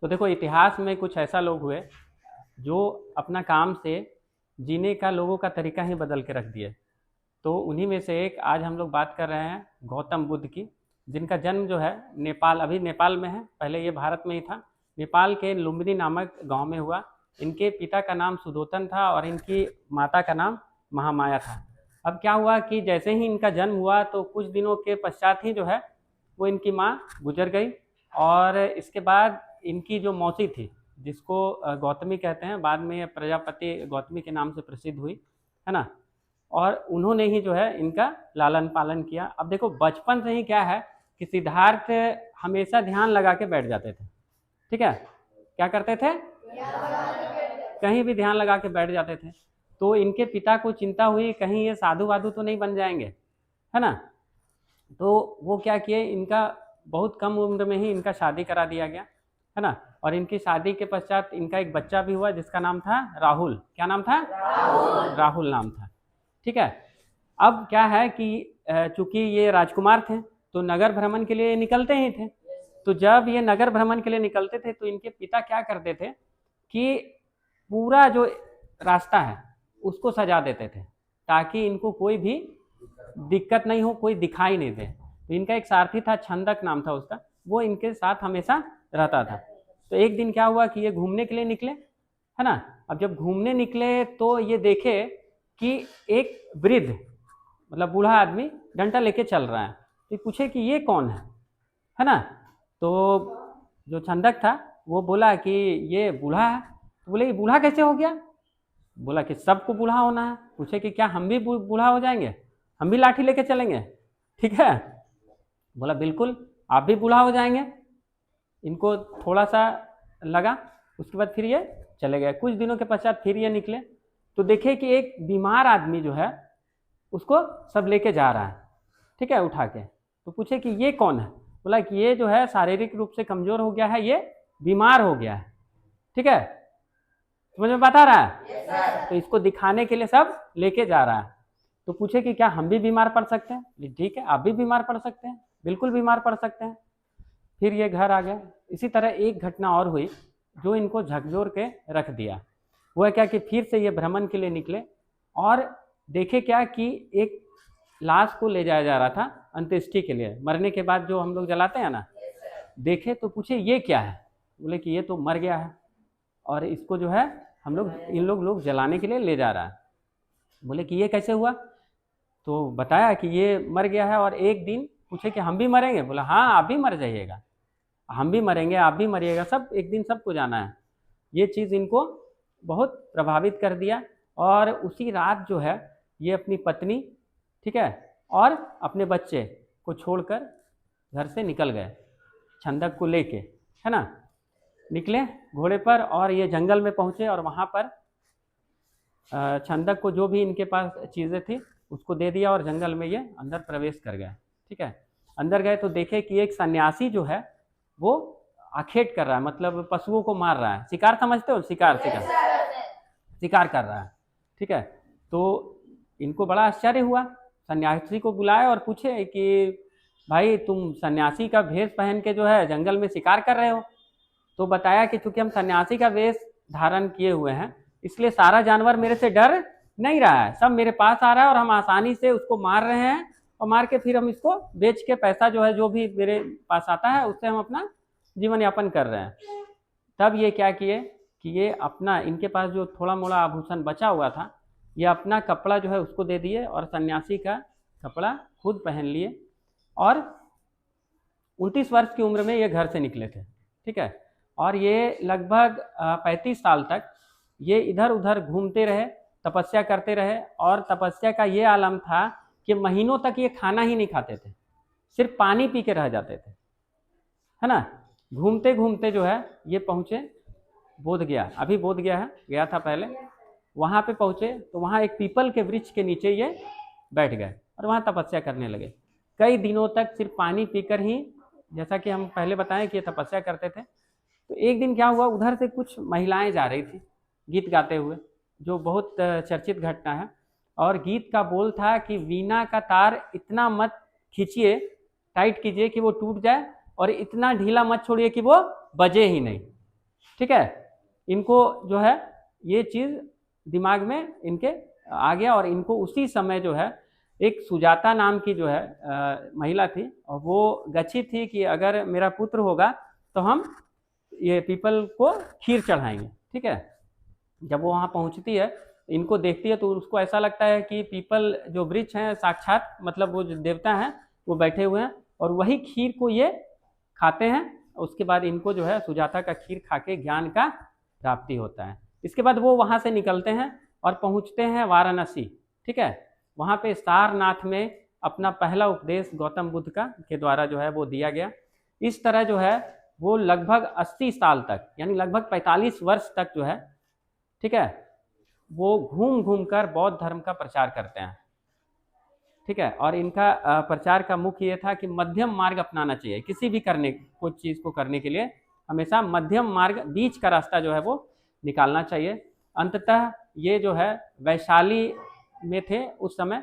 तो देखो इतिहास में कुछ ऐसा लोग हुए जो अपना काम से जीने का लोगों का तरीका ही बदल के रख दिए। तो उन्हीं में से एक आज हम लोग बात कर रहे हैं गौतम बुद्ध की, जिनका जन्म जो है नेपाल, अभी नेपाल में है, पहले ये भारत में ही था। नेपाल के लुम्बिनी नामक गांव में हुआ। इनके पिता का नाम सुदोतन था और इनकी माता का नाम महामाया था। अब क्या हुआ कि जैसे ही इनका जन्म हुआ तो कुछ दिनों के पश्चात ही जो है वो इनकी माँ गुजर गई। और इसके बाद इनकी जो मौसी थी, जिसको गौतमी कहते हैं, बाद में ये प्रजापति गौतमी के नाम से प्रसिद्ध हुई, है ना। और उन्होंने ही जो है इनका लालन पालन किया। अब देखो बचपन से ही क्या है कि सिद्धार्थ हमेशा ध्यान लगा के बैठ जाते थे। ठीक है, क्या करते थे, कहीं भी ध्यान लगा के बैठ जाते थे। तो इनके पिता को चिंता हुई कहीं ये साधु वाधु तो नहीं बन जाएंगे, है ना। तो वो क्या किए, इनका बहुत कम उम्र में ही इनका शादी करा दिया गया, है ना। और इनकी शादी के पश्चात इनका एक बच्चा भी हुआ जिसका नाम था राहुल। क्या नाम था, राहुल नाम था। ठीक है। अब क्या है कि चूंकि ये राजकुमार थे तो नगर भ्रमण के लिए निकलते ही थे। तो जब ये नगर भ्रमण के लिए निकलते थे तो इनके पिता क्या करते थे कि पूरा जो रास्ता है उसको सजा देते थे ताकि इनको कोई भी दिक्कत नहीं हो, कोई दिखाई नहीं दे। तो इनका एक सारथी था, छंदक नाम था उसका, वो इनके साथ हमेशा रहता था। तो एक दिन क्या हुआ कि ये घूमने के लिए निकले, है ना। अब जब घूमने निकले तो ये देखे कि एक वृद्ध, मतलब बूढ़ा आदमी डंडा लेके चल रहा है। तो पूछे कि ये कौन है ना। तो जो छंदक था वो बोला कि ये बूढ़ा है। तो बोले ये बूढ़ा कैसे हो गया। बोला कि सबको बूढ़ा होना है। पूछे कि क्या हम भी बूढ़ा हो जाएंगे, हम भी लाठी लेके चलेंगे। ठीक है, बोला बिल्कुल आप भी बूढ़ा हो जाएंगे। इनको थोड़ा सा लगा, उसके बाद फिर ये चले गए। कुछ दिनों के पश्चात फिर ये निकले तो देखे कि एक बीमार आदमी जो है उसको सब लेके जा रहा है, ठीक है, उठा के। तो पूछे कि ये कौन है। बोला कि ये जो है शारीरिक रूप से कमजोर हो गया है, ये बीमार हो गया है। ठीक है, समझ में बता रहा है। तो इसको दिखाने के लिए सब लेके जा रहा है। तो पूछे कि क्या हम भी बीमार पड़ सकते हैं। ठीक है, आप भी बीमार पड़ सकते हैं, बिल्कुल बीमार पड़ सकते हैं। फिर ये घर आ गया। इसी तरह एक घटना और हुई जो इनको झकझोर के रख दिया। वो है क्या कि फिर से ये भ्रमण के लिए निकले और देखे क्या कि एक लाश को ले जाया जा रहा था अंत्येष्टि के लिए, मरने के बाद जो हम लोग जलाते हैं ना। देखे तो पूछे ये क्या है। बोले कि ये तो मर गया है और इसको जो है हम लोग इन लोग जलाने के लिए ले जा रहा है। बोले कि ये कैसे हुआ। तो बताया कि ये मर गया है। और एक दिन पूछे कि हम भी मरेंगे। बोला हाँ आप भी मर जाइएगा, हम भी मरेंगे, आप भी मरिएगा, सब एक दिन सबको जाना है। ये चीज़ इनको बहुत प्रभावित कर दिया। और उसी रात जो है ये अपनी पत्नी, ठीक है, और अपने बच्चे को छोड़कर घर से निकल गए, छंदक को लेके, है ना। निकले घोड़े पर और ये जंगल में पहुँचे और वहाँ पर छंदक को जो भी इनके पास चीज़ें थी उसको दे दिया और जंगल में ये अंदर प्रवेश कर गए। ठीक है, अंदर गए तो देखे कि एक सन्यासी जो है वो आखेट कर रहा है, मतलब पशुओं को मार रहा है। शिकार समझते हो, शिकार शिकार कर रहा है। ठीक है, तो इनको बड़ा आश्चर्य हुआ। सन्यासी को बुलाए और पूछे कि भाई तुम सन्यासी का भेष पहन के जो है जंगल में शिकार कर रहे हो। तो बताया कि चूंकि हम सन्यासी का वेश धारण किए हुए हैं इसलिए सारा जानवर मेरे से डर नहीं रहा है, सब मेरे पास आ रहा है और हम आसानी से उसको मार रहे हैं और मार के फिर हम इसको बेच के पैसा जो है जो भी मेरे पास आता है उससे हम अपना जीवन यापन कर रहे हैं। तब ये क्या किए कि ये अपना, इनके पास जो थोड़ा मोड़ा आभूषण बचा हुआ था, ये अपना कपड़ा जो है उसको दे दिए और सन्यासी का कपड़ा खुद पहन लिए। और 29 वर्ष की उम्र में ये घर से निकले थे। ठीक है, और ये लगभग 35 साल तक ये इधर उधर घूमते रहे, तपस्या करते रहे। और तपस्या का ये आलम था कि महीनों तक ये खाना ही नहीं खाते थे, सिर्फ पानी पी के रह जाते थे, है ना। घूमते घूमते जो है ये पहुँचे बोध गया, अभी बोध गया है, गया था पहले। वहाँ पे पहुँचे तो वहाँ एक पीपल के वृक्ष के नीचे ये बैठ गए और वहाँ तपस्या करने लगे। कई दिनों तक सिर्फ पानी पीकर ही, जैसा कि हम पहले बताएं कि ये तपस्या करते थे। तो एक दिन क्या हुआ, उधर से कुछ महिलाएं जा रही थी गीत गाते हुए, जो बहुत चर्चित घटना है। और गीत का बोल था कि वीणा का तार इतना मत खींचिए, टाइट कीजिए कि वो टूट जाए, और इतना ढीला मत छोड़िए कि वो बजे ही नहीं। ठीक है, इनको जो है ये चीज़ दिमाग में इनके आ गया, और इनको उसी समय जो है एक सुजाता नाम की जो है महिला थी, और वो गच्छी थी कि अगर मेरा पुत्र होगा तो हम ये पीपल को खीर चढ़ाएंगे। ठीक है, जब वो वहाँ पहुँचती है, इनको देखती है, तो उसको ऐसा लगता है कि पीपल जो वृक्ष हैं साक्षात मतलब वो जो देवता हैं वो बैठे हुए हैं, और वही खीर को ये खाते हैं। उसके बाद इनको जो है सुजाता का खीर खा के ज्ञान का प्राप्ति होता है। इसके बाद वो वहाँ से निकलते हैं और पहुँचते हैं वाराणसी। ठीक है, वहाँ पे सारनाथ में अपना पहला उपदेश गौतम बुद्ध का के द्वारा जो है वो दिया गया। इस तरह जो है वो लगभग 80 साल तक, यानी लगभग 45 वर्ष तक जो है, ठीक है, वो घूम घूम कर बौद्ध धर्म का प्रचार करते हैं। ठीक है, और इनका प्रचार का मुख्य ये था कि मध्यम मार्ग अपनाना चाहिए किसी भी कुछ चीज़ को करने के लिए। हमेशा मध्यम मार्ग, बीच का रास्ता जो है वो निकालना चाहिए। अंततः ये जो है वैशाली में थे उस समय,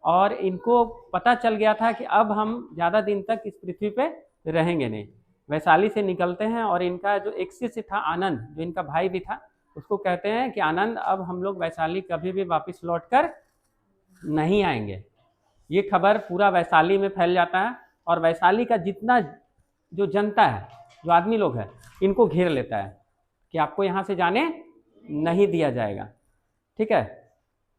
और इनको पता चल गया था कि अब हम ज़्यादा दिन तक इस पृथ्वी पे रहेंगे नहीं। वैशाली से निकलते हैं, और इनका जो एक शिष्य था आनंद, जो इनका भाई भी था, उसको कहते हैं कि आनंद, अब हम लोग वैशाली कभी भी वापस लौट कर नहीं आएंगे। ये खबर पूरा वैशाली में फैल जाता है, और वैशाली का जितना जो जनता है, जो आदमी लोग हैं, इनको घेर लेता है कि आपको यहाँ से जाने नहीं दिया जाएगा। ठीक है,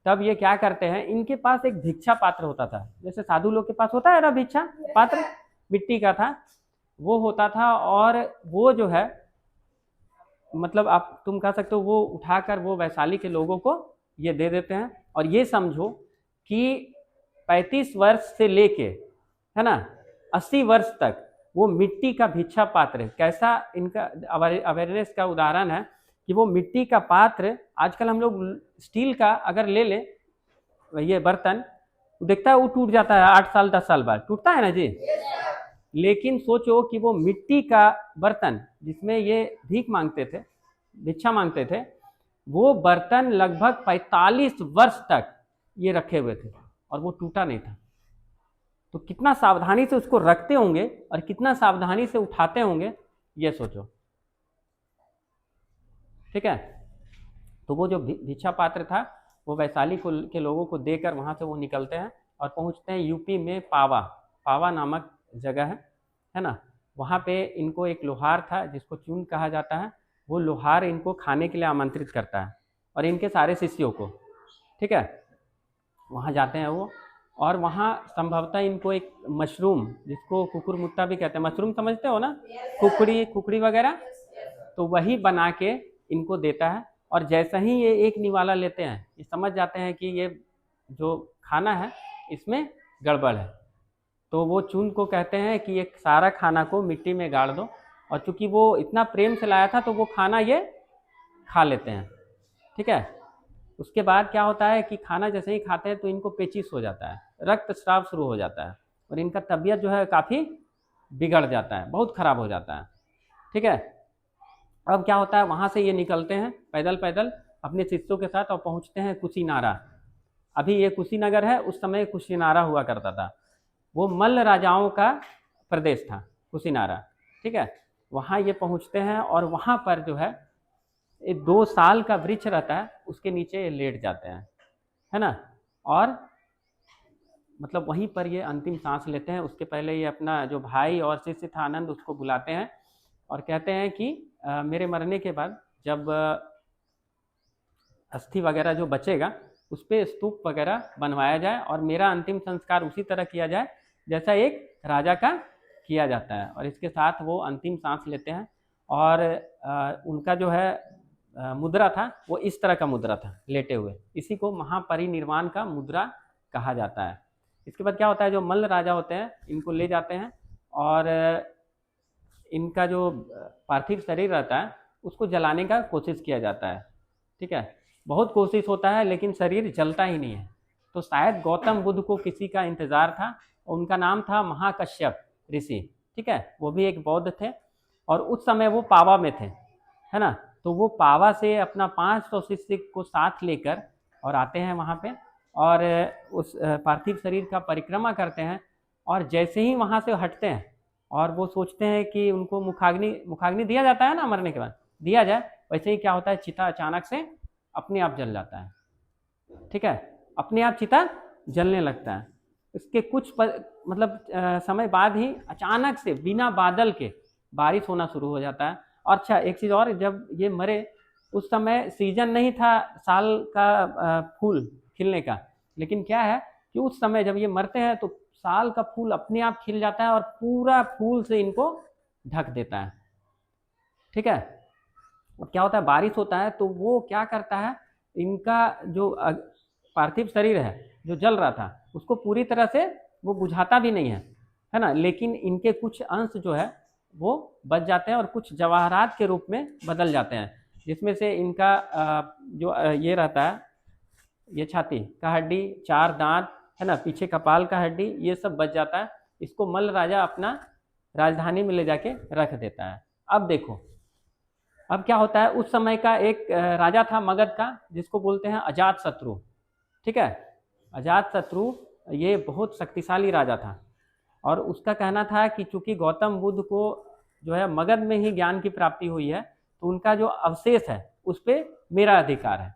तब ये क्या करते हैं, इनके पास एक भिक्षा पात्र होता था, जैसे साधु लोग के पास होता है ना भिक्षा पात्र, मिट्टी का था, वो होता था, और वो जो है मतलब आप तुम कह सकते हो वो उठाकर वो वैशाली के लोगों को ये दे देते हैं। और ये समझो कि 35 वर्ष से लेके, है ना, 80 वर्ष तक वो मिट्टी का भिक्षा पात्र है। कैसा इनका अवेयरनेस का उदाहरण है कि वो मिट्टी का पात्र, आजकल हम लोग स्टील का अगर ले ले ये बर्तन, देखता है वो टूट जाता है 8 साल 10 साल बाद, टूटता है ना जी। लेकिन सोचो कि वो मिट्टी का बर्तन जिसमें ये भीख मांगते थे, भिक्षा मांगते थे, वो बर्तन लगभग 45 वर्ष तक ये रखे हुए थे और वो टूटा नहीं था। तो कितना सावधानी से उसको रखते होंगे और कितना सावधानी से उठाते होंगे, ये सोचो। ठीक है, तो वो जो भिक्षा पात्र था वो वैशाली के लोगों को देकर वहाँ से वो निकलते हैं और पहुँचते हैं यूपी में पावा नामक जगह है ना। वहाँ पे इनको एक लोहार था जिसको चून कहा जाता है, वो लोहार इनको खाने के लिए आमंत्रित करता है और इनके सारे शिष्यों को। ठीक है, वहाँ जाते हैं वो, और वहाँ संभवतः इनको एक मशरूम, जिसको कुकुरमुत्ता भी कहते हैं, मशरूम समझते हो ना, कुकड़ी वगैरह, तो वही बना के इनको देता है। और जैसे ही ये एक निवाला लेते हैं, ये समझ जाते हैं कि ये जो खाना है इसमें गड़बड़ है, तो वो चून को कहते हैं कि ये सारा खाना को मिट्टी में गाड़ दो। और चूंकि वो इतना प्रेम से लाया था तो वो खाना ये खा लेते हैं। ठीक है, उसके बाद क्या होता है कि खाना जैसे ही खाते हैं तो इनको पेचिश हो जाता है, रक्तस्राव शुरू हो जाता है, और इनका तबीयत जो है काफ़ी बिगड़ जाता है, बहुत ख़राब हो जाता है। ठीक है, अब क्या होता है, वहाँ से ये निकलते हैं पैदल पैदल अपने शिष्यों के साथ और पहुँचते हैं कुशीनारा। अभी ये कुशीनगर है, उस समय कुशीनारा हुआ करता था, वो मल्ल राजाओं का प्रदेश था कुशीनारा। ठीक है, वहाँ ये पहुँचते हैं और वहाँ पर जो है एक 2 साल का वृक्ष रहता है, उसके नीचे ये लेट जाते हैं, है ना, और मतलब वहीं पर ये अंतिम सांस लेते हैं। उसके पहले ये अपना जो भाई और शिष्य था आनंद, उसको बुलाते हैं और कहते हैं कि मेरे मरने के बाद जब अस्थि वगैरह जो बचेगा उस पर स्तूप वगैरह बनवाया जाए और मेरा अंतिम संस्कार उसी तरह किया जाए जैसा एक राजा का किया जाता है। और इसके साथ वो अंतिम सांस लेते हैं, और उनका जो है मुद्रा था वो इस तरह का मुद्रा था, लेटे हुए, इसी को महापरिनिर्वाण का मुद्रा कहा जाता है। इसके बाद क्या होता है, जो मल्ल राजा होते हैं इनको ले जाते हैं और इनका जो पार्थिव शरीर रहता है उसको जलाने का कोशिश किया जाता है। ठीक है, बहुत कोशिश होता है लेकिन शरीर जलता ही नहीं है। तो शायद गौतम बुद्ध को किसी का इंतज़ार था, उनका नाम था महाकश्यप ऋषि। ठीक है, वो भी एक बौद्ध थे और उस समय वो पावा में थे, है ना। तो वो पावा से अपना 500 शिष्य को साथ लेकर और आते हैं वहाँ पे, और उस पार्थिव शरीर का परिक्रमा करते हैं। और जैसे ही वहाँ से हटते हैं और वो सोचते हैं कि उनको मुखाग्नि दिया जाता है ना मरने के बाद, दिया जाए, वैसे ही क्या होता है, चिता अचानक से अपने आप जल जाता है। ठीक है, अपने आप चिता जलने लगता है। इसके मतलब समय बाद ही अचानक से बिना बादल के बारिश होना शुरू हो जाता है। और अच्छा, एक चीज़ और, जब ये मरे उस समय सीजन नहीं था साल का फूल खिलने का, लेकिन क्या है कि उस समय जब ये मरते हैं तो साल का फूल अपने आप खिल जाता है और पूरा फूल से इनको ढक देता है। ठीक है, और क्या होता है, बारिश होता है तो वो क्या करता है, इनका जो पार्थिव शरीर है जो जल रहा था उसको पूरी तरह से वो बुझाता भी नहीं है ना, लेकिन इनके कुछ अंश जो है वो बच जाते हैं और कुछ जवाहरात के रूप में बदल जाते हैं, जिसमें से इनका जो ये रहता है, ये छाती का हड्डी, 4 दांत है ना, पीछे कपाल का हड्डी, ये सब बच जाता है। इसको मल्ल राजा अपना राजधानी में ले जाके रख देता है। अब देखो, अब क्या होता है, उस समय का एक राजा था मगध का, जिसको बोलते हैं अजात शत्रु। ठीक है, अजात शत्रु ये बहुत शक्तिशाली राजा था और उसका कहना था कि चूंकि गौतम बुद्ध को जो है मगध में ही ज्ञान की प्राप्ति हुई है, तो उनका जो अवशेष है उस पर मेरा अधिकार है।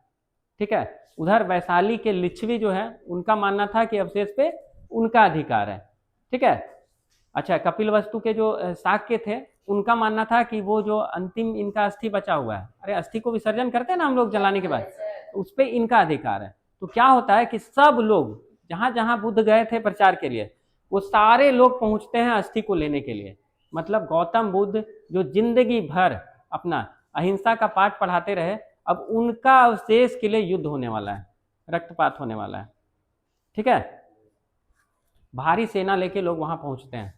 ठीक है, उधर वैशाली के लिच्छवी जो है उनका मानना था कि अवशेष पे उनका अधिकार है। ठीक है, अच्छा, कपिल वस्तु के जो शाक्य थे उनका मानना था कि वो जो अंतिम इनका अस्थि बचा हुआ है, अरे अस्थि को विसर्जन करते हैं ना हम लोग जलाने के बाद, उस पर इनका अधिकार है। तो क्या होता है कि सब लोग जहां जहां बुद्ध गए थे प्रचार के लिए, वो सारे लोग पहुंचते हैं अस्थि को लेने के लिए। मतलब गौतम बुद्ध जो जिंदगी भर अपना अहिंसा का पाठ पढ़ाते रहे, अब उनका अवशेष के लिए युद्ध होने वाला है, रक्तपात होने वाला है। ठीक है, भारी सेना लेके लोग वहां पहुंचते हैं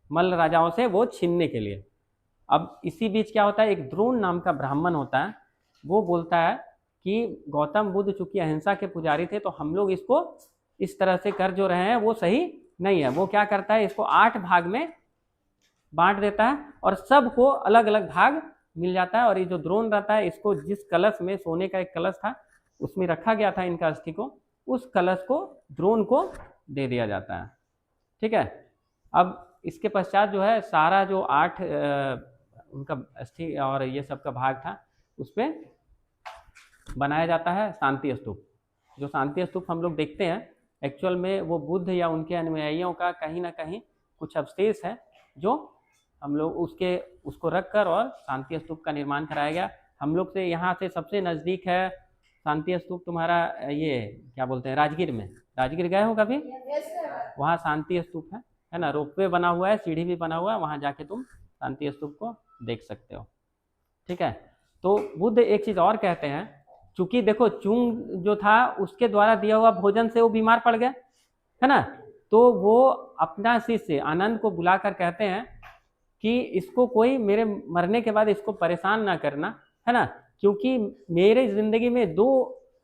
मल्ल राजाओं से वो छीनने के लिए। अब इसी बीच क्या होता है, एक द्रोण नाम का ब्राह्मण होता है, वो बोलता है कि गौतम बुद्ध चूंकि अहिंसा के पुजारी थे तो हम लोग इसको इस तरह से कर जो रहे हैं वो सही नहीं है। वो क्या करता है, इसको 8 भाग में बांट देता है और सबको अलग अलग भाग मिल जाता है। और ये जो द्रोण रहता है, इसको जिस कलश में, सोने का एक कलश था उसमें रखा गया था इनका अस्थि को, उस कलश को द्रोण को दे दिया जाता है। ठीक है, अब इसके पश्चात जो है सारा जो 8 उनका अस्थि और ये सब का भाग था उस पर बनाया जाता है शांति स्तूप। जो शांति स्तूप हम लोग देखते हैं, एक्चुअल में वो बुद्ध या उनके अनुयायियों का कहीं ना कहीं कुछ अवशेष है, जो हम लोग उसको रखकर और शांति स्तूप का निर्माण कराया गया। हम लोग से यहाँ से सबसे नज़दीक है शांति स्तूप तुम्हारा, ये क्या बोलते हैं, राजगीर में। राजगीर गए हो कभी? वहाँ शांति स्तूप है ना, रोपवे बना हुआ है, सीढ़ी भी बना हुआ है, वहाँ जाके तुम शांति स्तूप को देख सकते हो। ठीक है, तो बुद्ध एक चीज़ और कहते हैं, चूंकि देखो चुंग जो था उसके द्वारा दिया हुआ भोजन से वो बीमार पड़ गया है ना, तो वो अपना शिष्य आनंद को बुलाकर कहते हैं कि इसको कोई मेरे मरने के बाद इसको परेशान ना करना, है ना, क्योंकि मेरे जिंदगी में 2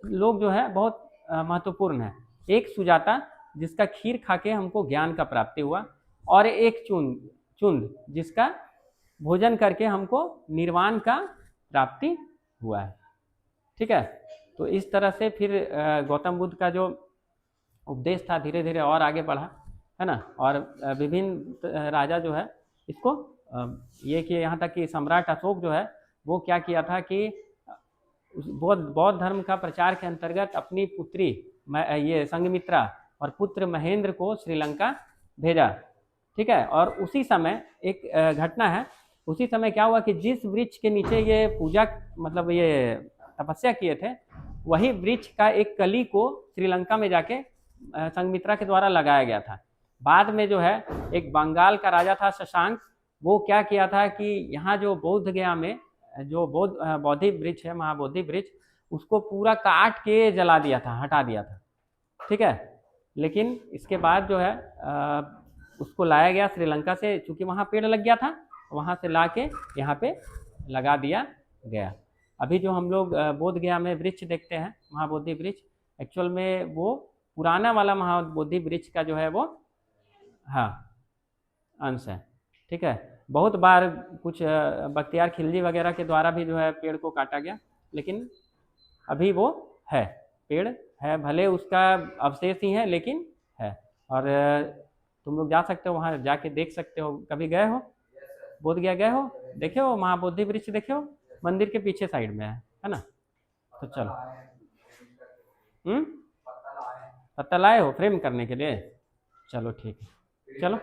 लोग जो है बहुत महत्वपूर्ण है। एक सुजाता जिसका खीर खा के हमको ज्ञान का प्राप्ति हुआ, और एक चुंद जिसका भोजन करके हमको निर्वाण का प्राप्ति हुआ है। ठीक है, तो इस तरह से फिर गौतम बुद्ध का जो उपदेश था धीरे धीरे और आगे बढ़ा, है ना, और विभिन्न राजा जो है इसको ये कि यहाँ तक कि सम्राट अशोक जो है वो क्या किया था कि बौद्ध धर्म का प्रचार के अंतर्गत अपनी पुत्री ये संघमित्रा और पुत्र महेंद्र को श्रीलंका भेजा। ठीक है, और उसी समय एक घटना है, उसी समय क्या हुआ कि जिस वृक्ष के नीचे ये पूजा मतलब ये तपस्या किए थे, वही वृक्ष का एक कली को श्रीलंका में जाके संघमित्रा के द्वारा लगाया गया था। बाद में जो है एक बंगाल का राजा था शशांक, वो क्या किया था कि यहाँ जो बौद्ध गया में जो बौद्धि वृक्ष है, महाबोधि वृक्ष, उसको पूरा काट के जला दिया था, हटा दिया था। ठीक है, लेकिन इसके बाद जो है उसको लाया गया श्रीलंका से, चूंकि वहाँ पेड़ लग गया था, वहाँ से ला के यहाँ पे लगा दिया गया। अभी जो हम लोग बोध गया में वृक्ष देखते हैं, महाबोधि वृक्ष, एक्चुअल में वो पुराना वाला महाबोधि वृक्ष का जो है वो हाँ अंश है। ठीक है, बहुत बार कुछ बख्तियार खिलजी वगैरह के द्वारा भी जो है पेड़ को काटा गया, लेकिन अभी वो है, पेड़ है, भले उसका अवशेष ही है लेकिन है। और तुम लोग जा सकते हो वहाँ, जाके देख सकते हो। कभी गए हो बोध गया, गए हो, देखे हो महाबोधि वृक्ष, देखे हो? मंदिर के पीछे साइड में है ना। तो चलो। हम्म। पत्ता लाए हो फ्रेम करने के लिए? चलो ठीक है, चलो।